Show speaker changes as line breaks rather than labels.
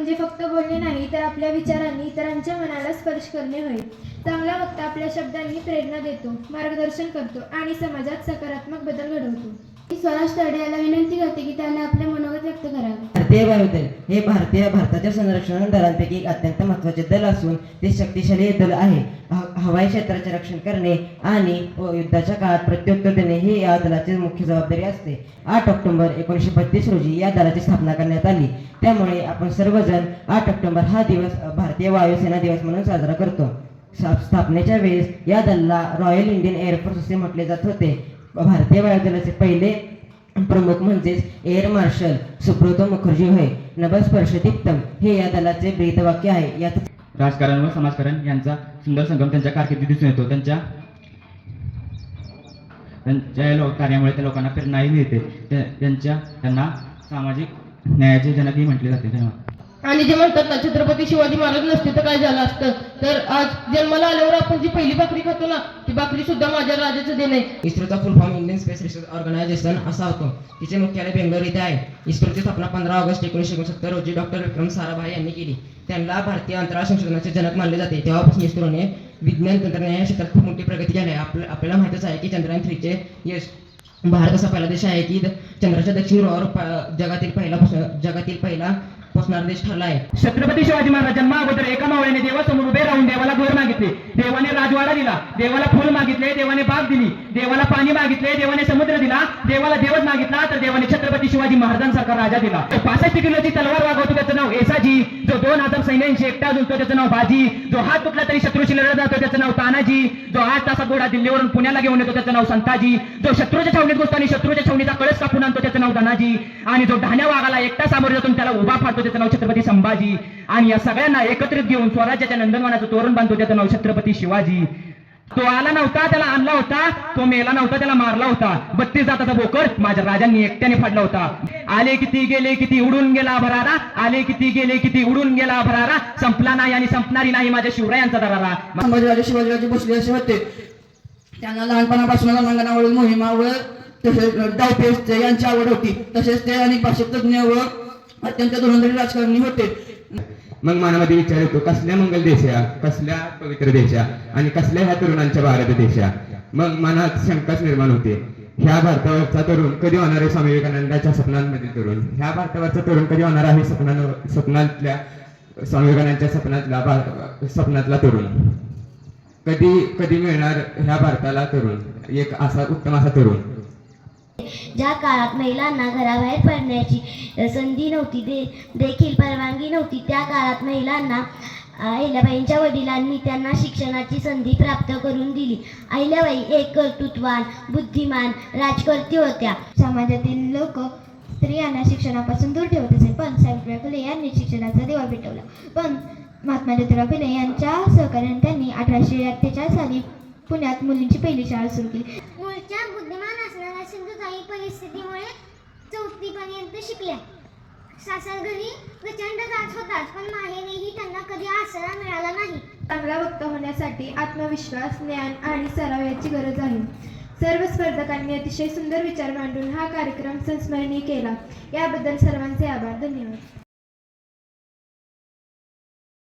म्हणजे फक्त बोलणे नाही, तर आपल्या विचारांनी इतरांच्या मनाला स्पर्श करणे होय. चांगला वक्ता आपल्या शब्दांनी प्रेरणा देतो, मार्गदर्शन करतो आणि समाजात सकारात्मक बदल घडवतो. स्वराज तरडे याला विनंती करते की त्याने आपले मनोगत व्यक्त करावे.
भारतीय वायुदल हे भारताच्या संरक्षण दलांपैकी एक अत्यंत महत्त्वाचे दल असून ते शक्तिशाली दल आहे. हवाई क्षेत्राचे रक्षण करणे आणि युद्धाच्या काळात प्रत्युत्तर देणे हे या दलाची मुख्य जबाबदारी असते. 8 ऑक्टोबर 1932 रोजी या दलाची स्थापना करण्यात आली. त्यामुळे आपण सर्वजण 8 ऑक्टोबर हा दिवस भारतीय वायुसेना दिवस म्हणून साजरा करतो. स्थापनेच्या वेळेस या दलाला रॉयल इंडियन एअरफोर्स असे म्हटले जात होते. भारतीय वायुदलाचे पहिले प्रमुख म्हणजेच एअर मार्शल सुब्रतो मुखर्जी होय. नभस्पर्श दीप्तम हे या दलाचे ब्रीदवाक्य आहे. यात
राजकारण व समाजकारण यांचा सुंदर संगम त्यांच्या कारकिर्दीत दिसून येतो. त्यांच्या कार्यामुळे त्या लोकांना प्रेरणाही मिळते. त्यांना सामाजिक न्यायाचे जनकही म्हटले जाते. धन्यवाद.
आणि जे म्हणतात ना, छत्रपती शिवाजी महाराज नसते तर काय झालं असतं, तर आज जन्माला आल्यावर आपण जी पहिली भाकरी खातो ना, ती भाकरी सुद्धा माझ्या राजाचं देणं आहे.
इस्रोचा full form Indian space research organisation असा होतो. तिचे मुख्यालय बेंगलोर इथे आहे. इस्रोची स्थापना 15 ऑगस्ट 1969 रोजी डॉक्टर विक्रम साराभाई यांनी केली. त्यांना भारतीय अंतराळ संशोधनाचे जनक मानले जाते. तेव्हापासून इस्रोने विज्ञान तंत्रज्ञान या क्षेत्रात खूप मोठी प्रगती केली आहे. आपल्याला माहितच आहे की चंद्रयान 3चे यश भारत असा पहिला देश आहे की चंद्राच्या दक्षिण ध्रुवावर जगातील पहिला पोचणारा देश ठरला आहे.
छत्रपती शिवाजी महाराज जन्मा अगोदर एका मावळ्याने देवासमोर उभे राहून देवाला घर मागितले. देवाने राजवाडा दिला. देवाला फुल मागितले. देवाने बाग दिली. देवाला पाणी मागितले. देवाने समुद्र दिला. देवाला देवच मागितला तर देवाने छत्रपती शिवाजी महाराजांसारखा राजा दिला. 65 किलोची तलवार वागवतो त्याचं नाव येसाजी. जो 2000 सैन्यांशी एकटा झुलतो त्याचं नाव बाजी. जो हात तुटला तरी शत्रूशी लढत जातो त्याचं नाव तानाजी. जो 8 तासात घोडा दिल्लीवरून पुण्याला घेऊन येतो त्याचं नाव संताजी. जो शत्रूच्या छावणीत घुसतो आणि शत्रूच्या छावणीचा कळस कापून आणतो त्याचं नाव धनाजी. आणि जो ढाण्या वाघाला एकटा सामोरे जातो त्याला उभा फाडतो त्याचं नाव छत्रपती संभाजी. आणि या सगळ्यांना एकत्रित घेऊन स्वराज्याच्या नंदनवनाचं तोरण बांधतो त्याचं नाव छत्रपती शिवाजी. तो आला नव्हता त्याला आणला होता. तो मेला नव्हता त्याला मारला होता. 32 जाताचा बोकर माझ्या राजांनी एकट्याने फाडला होता. आले किती गेले किती उडून गेला भरारा. आले किती गेले किती उडून गेला भरारा. संपला नाही आणि संपणारी नाही माझ्या शिवरायांचा दरारा.
संभाजीराजे शिवाजीराजे भोसले असे होते. त्यांना लहानपणापासून रणांगणावरील मोहिमावर तसेच डावपेच यांची आवड होती. तसेच ते अनेक भाषिक तज्ज्ञ व अत्यंत धुरंधर राजकारणी होते.
मग मनामध्ये विचार येतो, कसल्या मंगल देशा, कसल्या पवित्र देशा आणि कसल्या ह्या तरुणांच्या भारत देशा. मग मनात शंकाच निर्माण होते. ह्या भारतावरचा तरुण कधी होणार आहे स्वामी विवेकानंदांच्या स्वप्नांमधील तरुण. ह्या भारतावरचा तरुण कधी होणार आहे स्वप्नातल्या स्वामी विवेकानंदांच्या स्वप्नातला तरुण. कधी मिळणार ह्या भारताला तरुण, एक असा उत्तम असा तरुण.
ज्या काळात महिलांना घराबाहेर पडण्याची संधी नव्हती, देखील परवानगी नव्हती, त्या काळात महिलांना अहिल्याबाईंच्या वडिलांनी त्यांना शिक्षणाची संधी प्राप्त करून दिली. अहिल्याबाई एक कर्तृत्ववान, बुद्धिमान राजकर्ती होत्या. समाजातील लोक स्त्रियांना शिक्षणापासून दूर ठेवत असे, पण सावित्रीबाई फुले यांनी शिक्षणाचा दिवा पेटवला. पण महात्मा ज्योतिराव फुले यांच्या सहकार्याने त्यांनी 1848 साली पुण्यात मुलींची पहिली शाळा सुरू केली.
मूळच्या बुद्धिमान असणाऱ्या सिंधुताई परिस्थितीमुळे 4थी पर्यंत शिकल्या. सासरघरी प्रचंड त्रास होताच, पण माहेरीही त्यांना कधी आसरा मिळाला नाही.
चांगला वक्ता होण्यासाठी आत्मविश्वास, ज्ञान आणि सराव याची गरज आहे. सर्व स्पर्धकांनी अतिशय सुंदर विचार मांडून हा कार्यक्रम संस्मरणीय केला. याबद्दल सर्वांचे आभार. धन्यवाद.